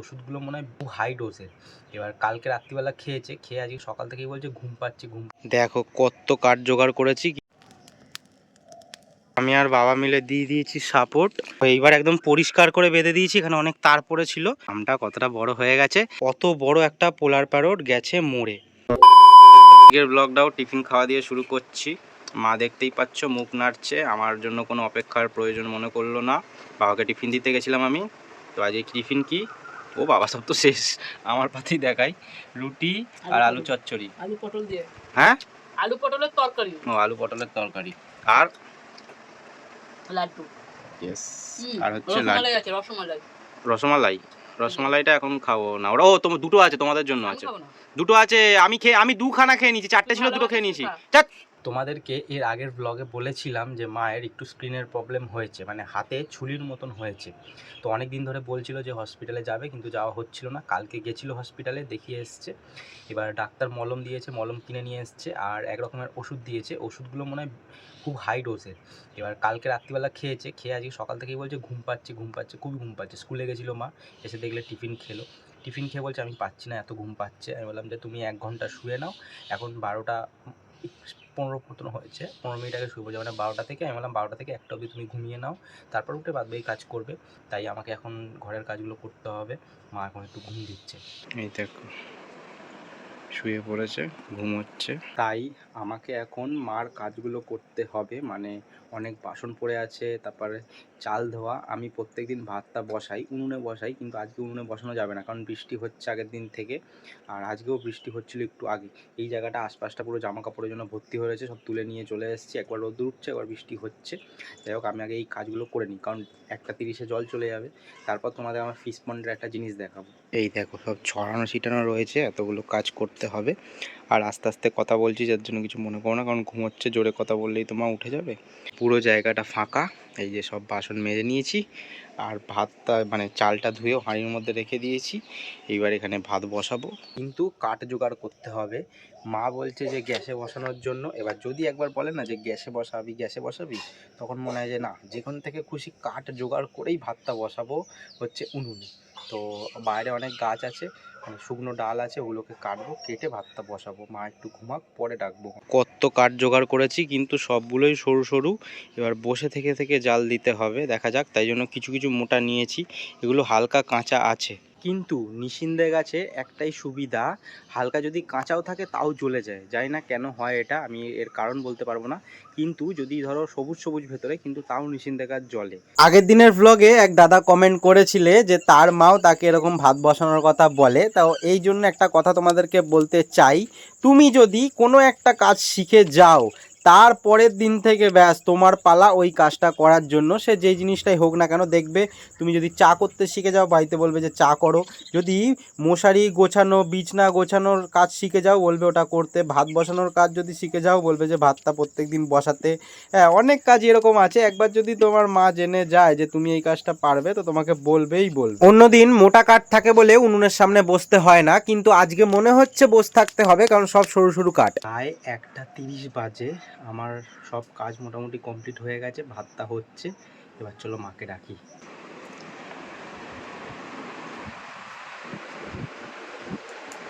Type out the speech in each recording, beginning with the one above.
ওষুধগুলো মনে হয় খুব হাই ডোজের। এবার কালকে রাত্রিবেলা খেয়েছে, খেয়ে আজকে সকাল থেকেই বলছে ঘুম পাচ্ছে ঘুম। দেখো কত কাঠ জোগাড় করেছি, আমি আর বাবা মিলে দিয়ে দিয়েছি সাপোর্ট। এইবার একদম পরিষ্কার করে বেঁধে দিয়েছি, এখানে অনেক তার পড়েছিল। আমটা কতটা বড় হয়ে গেছে, কত বড় একটা পোলার প্যারট গেছে মরে। আজকের ব্লগটাও টিফিন খাওয়া দিয়ে শুরু করছি। মা দেখতেই পাচ্ছ মুখ নাড়ছে, আমার জন্য কোনো অপেক্ষার প্রয়োজন মনে করলো না। বাবাকে টিফিন দিতে গেছিলাম আমি, তো আজকে টিফিন কি, ও বাবা সব তো শেষ, আমার পাতেই দেখাই। রুটি আর আলু চচ্চড়ি, আলু পটল দিয়ে। হ্যাঁ আলু পটলের তরকারি। ও আলু পটলের তরকারি আর লাড্ডু। ইয়েস, আর হচ্ছে রসমালাই আছে, রসমালাই। রসমালাই, রসমালাইটা এখন খাবো না। ওরা ও তোমার দুটো আছে, তোমাদের জন্য আছে দুটো আছে। আমি দুখানা খেয়ে নিয়েছি, চারটে ছিল দুটো খেয়ে নিয়েছি। তোমাদেরকে এর আগের ব্লগে বলেছিলাম যে মায়ের একটু স্ক্রিনের প্রবলেম হয়েছে, মানে হাতে ছুলির মতন হয়েছে। তো অনেক দিন ধরে বলছিল যে হসপিটালে যাবে, কিন্তু যাওয়া হচ্ছিল না। কালকে গেছিলো হসপিটালে, দেখিয়ে এসছে। এবার ডাক্তার মলম দিয়েছে, মলম কিনে নিয়ে এসছে, আর এক রকমের ওষুধ দিয়েছে। ওষুধগুলো মনে হয় খুব হাই ডোজের। এবার কালকে রাত্রিবেলা খেয়েছে, খেয়ে আজকে সকাল থেকেই বলছে ঘুম পাচ্ছে ঘুম পাচ্ছে, খুবই ঘুম পাচ্ছে। স্কুলে গেছিলো মা, এসে দেখলে টিফিন খেলো, টিফিন খেয়ে বলছে আমি পাচ্ছি না, এত ঘুম পাচ্ছে। আমি বললাম যে তুমি 1 ঘন্টা শুয়ে নাও, এখন 12টা 15 মতন হয়েছে, 15 মিনিট আগে শুয়ে পড়ছে, মানে 12টা থেকে। আমি বললাম 12টা থেকে 1টা অবধি তুমি ঘুমিয়ে নাও, তারপর উঠে বাদবাকি কাজ করবে। তাই আমাকে এখন ঘরের কাজগুলো করতে হবে। মা এখন একটু ঘুম দিচ্ছে, এই দেখো শুয়ে পড়েছে, ঘুমোচ্ছে। তাই আমাকে এখন মার কাজগুলো করতে হবে, মানে অনেক বাসন পড়ে আছে, তারপরে চাল ধোয়া। আমি প্রত্যেকদিন ভাতটা বসাই, উনুনে বসাই, কিন্তু আজকে উনুনে বসানো যাবে না, কারণ বৃষ্টি হচ্ছে আগের দিন থেকে। আর আজকেও বৃষ্টি হচ্ছিল একটু আগে। এই জায়গাটা আশপাশটা পুরো জামা কাপড়ের জন্য ভর্তি হয়ে রয়েছে, সব তুলে নিয়ে চলে এসেছি। একবার রোদ উঠছে, একবার বৃষ্টি হচ্ছে। যাই হোক, আমি আগে এই কাজগুলো করে নিই, কারণ 1টা 30-এ জল চলে যাবে। তারপর তোমাদের আমার ফিশ পন্ডের একটা জিনিস দেখাবো। এই দেখো সব ছড়ানো ছিটানো রয়েছে, এতগুলো কাজ করতে হবে। আর আস্তে আস্তে কথা বলছি, যার জন্য কিছু মনে করো না, কারণ ঘুমোচ্ছে, জোরে কথা বললেই তো মা উঠে যাবে। পুরো জায়গাটা ফাঁকা। এই যে সব বাসন মেজে নিয়েছি, আর ভাতটা মানে চালটা ধুয়েও হাঁড়ির মধ্যে রেখে দিয়েছি। এইবার এখানে ভাত বসাবো, কিন্তু কাঠ জোগাড় করতে হবে। মা বলছে যে গ্যাসে বসানোর জন্য। এবার যদি একবার বলে না যে গ্যাসে বসাবি, তখন মনে হয় যে না, যেখান থেকে খুশি কাঠ জোগাড় করেই ভাতটা বসাবো হচ্ছে উনুনে। তো বাইরে অনেক গাছ আছে, মানে শুকনো ডাল আছে, ওগুলোকে কাটবো, কেটে ভাতটা বসাবো। মা একটু ঘুমাক, পরে ডাকবো। কত কাঠ জোগাড় করেছি, কিন্তু সবগুলোই সরু সরু। এবার বসে থেকে থেকে জাল দিতে হবে, দেখা যাক। তাই জন্য কিছু কিছু মোটা নিয়েছি, এগুলো হালকা কাঁচা আছে। কিন্তু নিশিন্দে গাছে একটাই সুবিধা, হালকা যদি কাঁচাও থাকে তাও জ্বলে যায়। জানি না কেন হয় এটা, আমি এর কারণ বলতে পারবো না। কিন্তু যদি ধরো সবুজ সবুজ ভেতরে, কিন্তু তাও নিশিন্দে গাছ জ্বলে। আগের দিনের ব্লগে এক দাদা কমেন্ট করেছিলে যে তার মাও তাকে এরকম ভাত বসানোর কথা বলে। তাও এই জন্য একটা কথা তোমাদেরকে বলতে চাই, তুমি যদি কোনো একটা কাজ শিখে যাও, তার পরের দিন থেকে ব্যাস তোমার পালা ওই কাজটা করার জন্য। সে যেই জিনিসটাই হোক না কেন, দেখবে তুমি যদি চা করতে শিখে যাও, বাড়িতে বলবে যে চা করো। যদি মশারি গোছানো, বিছনা গোছানোর কাজ শিখে যাও, বলবে ওটা করতে। ভাত বসানোর কাজ যদি শিখে যাও, বলবে যে ভাতটা প্রত্যেক দিন বসাতে। হ্যাঁ, অনেক কাজ এরকম আছে। একবার যদি তোমার মা জেনে যায় যে তুমি এই কাজটা পারবে, তো তোমাকে বলবেই বলবে। অন্যদিন মোটা কাঠ থাকে বলে উনুনের সামনে বসতে হয় না, কিন্তু আজকে মনে হচ্ছে বসে থাকতে হবে, কারণ সব সরু সরু কাঠ। প্রায় 1টা 30 বাজে, আমার সব কাজ মোটামুটি কমপ্লিট হয়ে গেছে, ভাতটা হচ্ছে। এবার চলো মাকে ডাকি।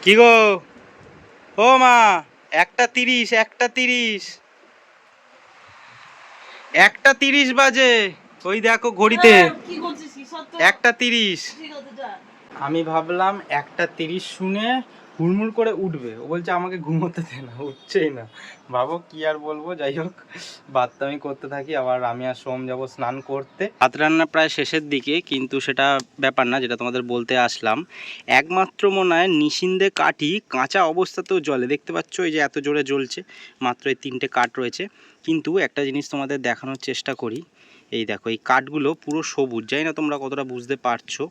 কি গো, ও মা, 1টা 30, 1টা 30 বাজে। ওই দেখো ঘড়িতে 1টা 30। আমি ভাবলাম 1টা 30 শুনে হুড়মুড় করে উঠবে, ও বলছে আমাকে ঘুমোতে দে না, উঠছেই না। ভাবো কি আর বলবো। যাই হোক, ভাতটা আমি করতে থাকি, আবার আমি আর সোম যাবো স্নান করতে। ভাত রান্না প্রায় শেষের দিকে, কিন্তু সেটা ব্যাপার না, যেটা তোমাদের বলতে আসলাম। একমাত্র মনে হয় নিশিন্দে কাঠই কাঁচা অবস্থাতেও জ্বলে। দেখতে পাচ্ছ এই যে এত জোরে জ্বলছে, মাত্র এই 3টে কাঠ রয়েছে। কিন্তু একটা জিনিস তোমাদের দেখানোর চেষ্টা করি। এই দেখো, এই কাঠগুলো পুরো সবুজ। জানি না তোমরা কতটা বুঝতে পারছো,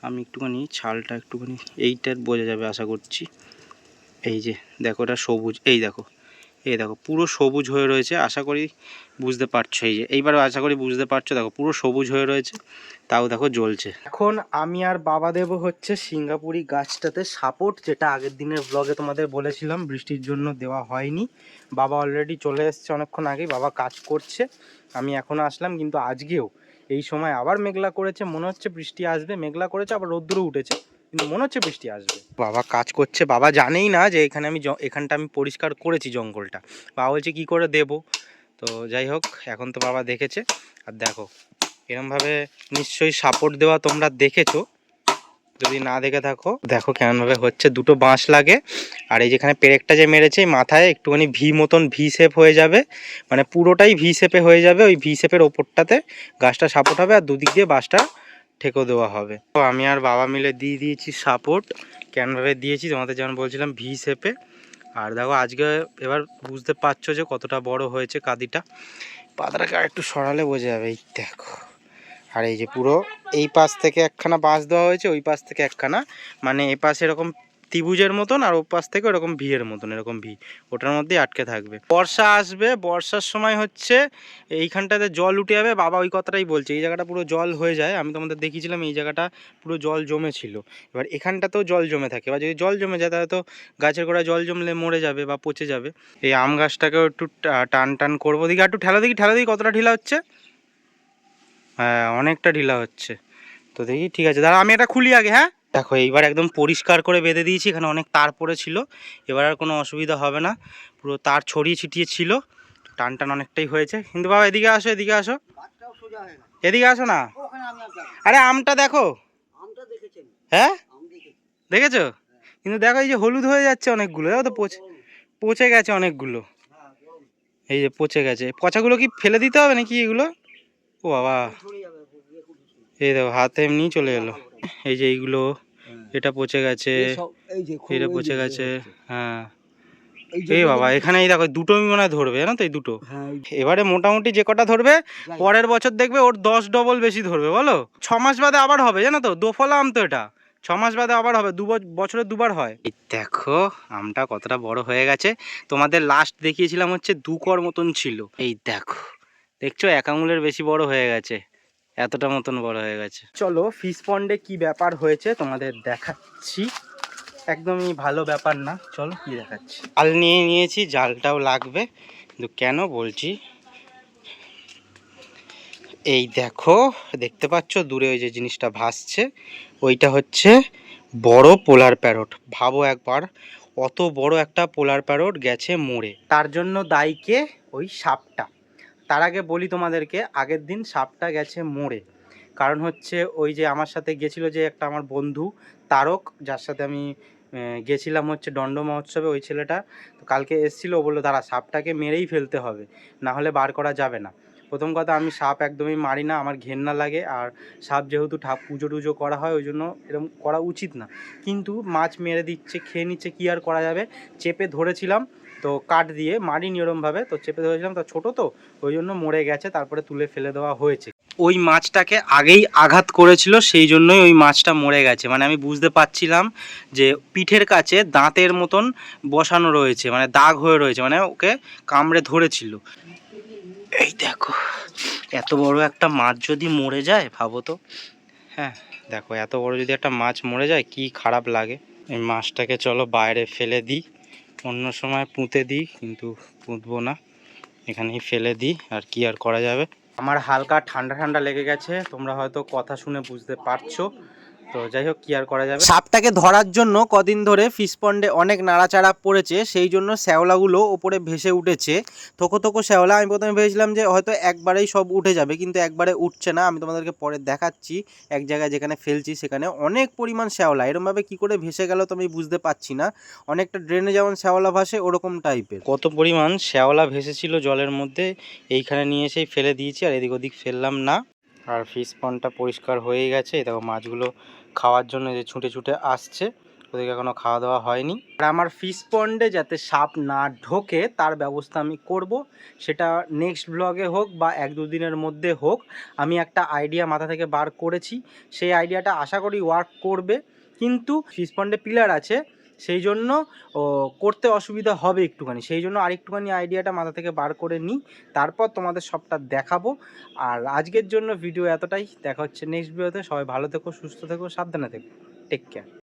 আমি একটুখানি ছালটা একটুখানি এইটার বোঝা যাবে আশা করছি। এই যে দেখো, এটা সবুজ। এই দেখো পুরো সবুজ হয়ে রয়েছে, আশা করি বুঝতে পারছো। এই যে এইবারও আশা করি বুঝতে পারছো, দেখো পুরো সবুজ হয়ে রয়েছে, তাও দেখো জ্বলছে। এখন আমি আর বাবা দেব হচ্ছে সিঙ্গাপুরি গাছটাতে সাপোর্ট, যেটা আগের দিনের ব্লগে তোমাদের বলেছিলাম বৃষ্টির জন্য দেওয়া হয়নি। বাবা অলরেডি চলে এসছে অনেকক্ষণ আগেই, বাবা কাজ করছে। আমি এখন আসলাম, কিন্তু আজকেও এই সময় আবার মেঘলা করেছে, মনে হচ্ছে বৃষ্টি আসবে। মেঘলা করেছে, আবার রোদ্দুরও উঠেছে। কিন্তু মনে হচ্ছে বৃষ্টি আসবে। বাবা কাজ করছে, বাবা জানেই না যে এখানে এখানটা আমি পরিষ্কার করেছি জঙ্গলটা। বাবা বলছে কী করে দেবো। তো যাই হোক, এখন তো বাবা দেখেছে। আর দেখো এরমভাবে নিশ্চয়ই সাপোর্ট দেওয়া তোমরা দেখেছো, যদি না দেখে থাকো দেখো কেমনভাবে হচ্ছে। দুটো বাঁশ লাগে, আর এই যেখানে পেরেকটা যে মেরেছে মাথায় একটুখানি ভি মতন ভি শেপ হয়ে যাবে, মানে পুরোটাই ভি শেপে হয়ে যাবে। ওই ভি শেপের ওপরটাতে গাছটা সাপোর্ট হবে আর দুদিক দিয়ে বাঁশটা ঠেকেও দেওয়া হবে। তো আমি আর বাবা মিলে দিয়ে দিয়েছি সাপোর্ট, কেমনভাবে দিয়েছি তোমাদের যেমন বলছিলাম ভি শেপে। আর দেখো আজকে এবার বুঝতে পারছো যে কতটা বড় হয়েছে কাদিটা। পাতাটাকে আর একটু সরালে বোঝা যাবে। এই দেখো, আর এই যে পুরো এই পাশ থেকে একখানা বাঁশ দেওয়া হয়েছে, ওই পাশ থেকে একখানা, মানে এ পাশে এরকম ত্রিভুজের মতন আর ও পাশ থেকে ওরকম ভি এর মতন, এরকম ভি, ওটার মধ্যেই আটকে থাকবে। বর্ষা আসবে, বর্ষার সময় হচ্ছে এইখানটাতে জল উঠে যাবে। বাবা ওই কথাটাই বলছে, এই জায়গাটা পুরো জল হয়ে যায়। আমি তোমাদের দেখিয়েছিলাম এই জায়গাটা পুরো জল জমেছিল, এবার এখানটাতেও জল জমে থাকে। এবার যদি জল জমে যায় তাহলে তো গাছের গোড়ায় জল জমলে মরে যাবে বা পচে যাবে। এই আম গাছটাকেও একটু টান টান করবো, দিকে একটু ঠেলা দেখি কতটা ঢিলা হচ্ছে। হ্যাঁ অনেকটা ঢিলা হচ্ছে। তো দেখি, ঠিক আছে দাঁড়া আমি এটা খুলি আগে। হ্যাঁ দেখো এইবার একদম পরিষ্কার করে বেঁধে দিয়েছি। এখানে অনেক তার পড়ে ছিল, এবার আর কোনো অসুবিধা হবে না। পুরো তার ছড়িয়ে ছিটিয়ে ছিল, টান টান অনেকটাই হয়েছে। কিন্তু বাবা এদিকে আসো, এদিকে আসো, এদিকে আসো না। আরে আমটা দেখো। হ্যাঁ দেখেছো? কিন্তু দেখো এই যে হলুদ হয়ে যাচ্ছে অনেকগুলো, দেখো তো পচে গেছে অনেকগুলো। এই যে পচে গেছে, পচাগুলো কি ফেলে দিতে হবে নাকি এগুলো? ও বাবা, এই দেখো হাতে এমনি চলে এলো। এই যে এইগুলো, এটা পচে গেছে, এটা পচে গেছে। হ্যাঁ এই বাবা, এখানে এই দেখো দুটো মনে হয় ধরবে, জানো তো এই দুটো। এবারে মোটামুটি যে কটা ধরবে পরের বছর দেখবে ওর 10 ডবল বেশি ধরবে। বলো 6 মাস বাদে আবার হবে, জানো তো, দোফলা আম তো এটা 6 মাস বাদে আবার হবে, বছরে দুবার হয়। এই দেখো আমটা কতটা বড় হয়ে গেছে। তোমাদের লাস্ট দেখিয়েছিলাম হচ্ছে 2 কর মতন ছিল। এই দেখো, দেখছো 1 আঙুলের বেশি বড় হয়ে গেছে, এতটা মতন বড় হয়ে গেছে। চলো ফিশ পন্ডে কি ব্যাপার হয়েছে তোমাদের দেখাচ্ছি। একদমই ভালো ব্যাপার না, চলো কি দেখাচ্ছি। জাল নিয়ে নিয়েছি, জালটাও লাগবে, কিন্তু কেন বলছি, এই দেখো দেখতে পাচ্ছ দূরে ওই যে জিনিসটা ভাসছে, ওইটা হচ্ছে বড় পোলার প্যারট। ভাবো একবার, অত বড় একটা পোলার প্যারট গেছে মরে। তার জন্য দায়ী কে? ওই সাপটা। তার আগে বলি তোমাদেরকে, আগের দিন সাপটা গেছে মরে, কারণ হচ্ছে ওই যে আমার সাথে গেছিল যে একটা আমার বন্ধু তারক, যার সাথে আমি গেছিলাম হচ্ছে দণ্ড মহোৎসবে, ওই ছেলেটা তো কালকে এসেছিল। ও বললো দাঁড়া সাপটাকে মেরেই ফেলতে হবে, না হলে বার করা যাবে না। প্রথম কথা আমি সাপ একদমই মারি না, আমার ঘেন্না লাগে। আর সাপ যেহেতু পুজো টুজো করা হয় ওই জন্য এরকম করা উচিত না। কিন্তু মাছ মেরে দিচ্ছে, খেয়ে নিচ্ছে, কী আর করা যাবে। চেপে ধরেছিলাম তো কাঠ দিয়ে, মারিনি ওরমভাবে, তো চেপে ধরেছিলাম, তো ছোটো তো ওই জন্য মরে গেছে, তারপরে তুলে ফেলে দেওয়া হয়েছে। ওই মাছটাকে আগেই আঘাত করেছিল, সেই জন্যই ওই মাছটা মরে গেছে। মানে আমি বুঝতে পারছিলাম যে পিঠের কাছে দাঁতের মতন বসানো রয়েছে, মানে দাগ হয়ে রয়েছে, মানে ওকে কামড়ে ধরেছিল। এই দেখো এত বড় একটা মাছ যদি মরে যায় ভাবো তো। হ্যাঁ দেখো এত বড় যদি একটা মাছ মরে যায় কি খারাপ লাগে। এই মাছটাকে চলো বাইরে ফেলে দিই, অন্য সময় পুঁতে দিই, কিন্তু পুঁতবো না, এখানেই ফেলে দিই। আর কি আর করা যাবে। আমার হালকা ঠান্ডা ঠান্ডা লেগে গেছে, তোমরা হয়তো কথা শুনে বুঝতে পারছো। তো যাই হোক কি আর করা যাবে। সাপটাকে ধরার জন্য কদিন ধরে ফিশ পন্ডে অনেক নাড়াচাড়া পড়েছে, সেই জন্য শ্যাওলাগুলো ওপরে ভেসে উঠেছে। থোকো থোকো শ্যাওলা। আমি প্রথমে ভেবেছিলাম যে হয়তো একবারেই সব উঠে যাবে, কিন্তু একবারে উঠছে না। আমি তোমাদেরকে পরে দেখাচ্ছি এক জায়গায় যেখানে ফেলছি সেখানে অনেক পরিমাণ শ্যাওলা। এরমভাবে কি করে ভেসে গেল তো আমি বুঝতে পারছি না। অনেকটা ড্রেনে যেমন শ্যাওলা ভাসে ওরকম টাইপের। কত পরিমাণ শ্যাওলা ভেসেছিল জলের মধ্যে, এইখানে নিয়ে এসেই ফেলে দিয়েছি, আর এদিক ওদিক ফেললাম না। আর ফিশ পন্ডটা পরিষ্কার হয়ে গেছে। দেখো মাছগুলো খাওয়ার জন্য যে ছুটে ছুটে আসছে, ওদেরকে এখনও খাওয়া দাওয়া হয়নি। আর আমার ফিশ পন্ডে যাতে সাপ না ঢোকে তার ব্যবস্থা আমি করব, সেটা নেক্সট ব্লগে হোক বা 1-2 দিনের মধ্যে হোক। আমি একটা আইডিয়া মাথা থেকে বার করেছি, সেই আইডিয়াটা আশা করি ওয়ার্ক করবে। কিন্তু ফিশ পন্ডে পিলার আছে, সেই জন্য করতে অসুবিধা হবে একটুখানি, সেই জন্য আরেকটুখানি আইডিয়াটা মাথা থেকে বার করে নিই, তারপর তোমাদের সবটা দেখাবো। আর আজকের জন্য ভিডিও এতটাই, দেখা হচ্ছে নেক্সট ভিডিওতে। সবাই ভালো থেকো, সুস্থ থেকো, সাবধানে থেকো, টেক কেয়ার।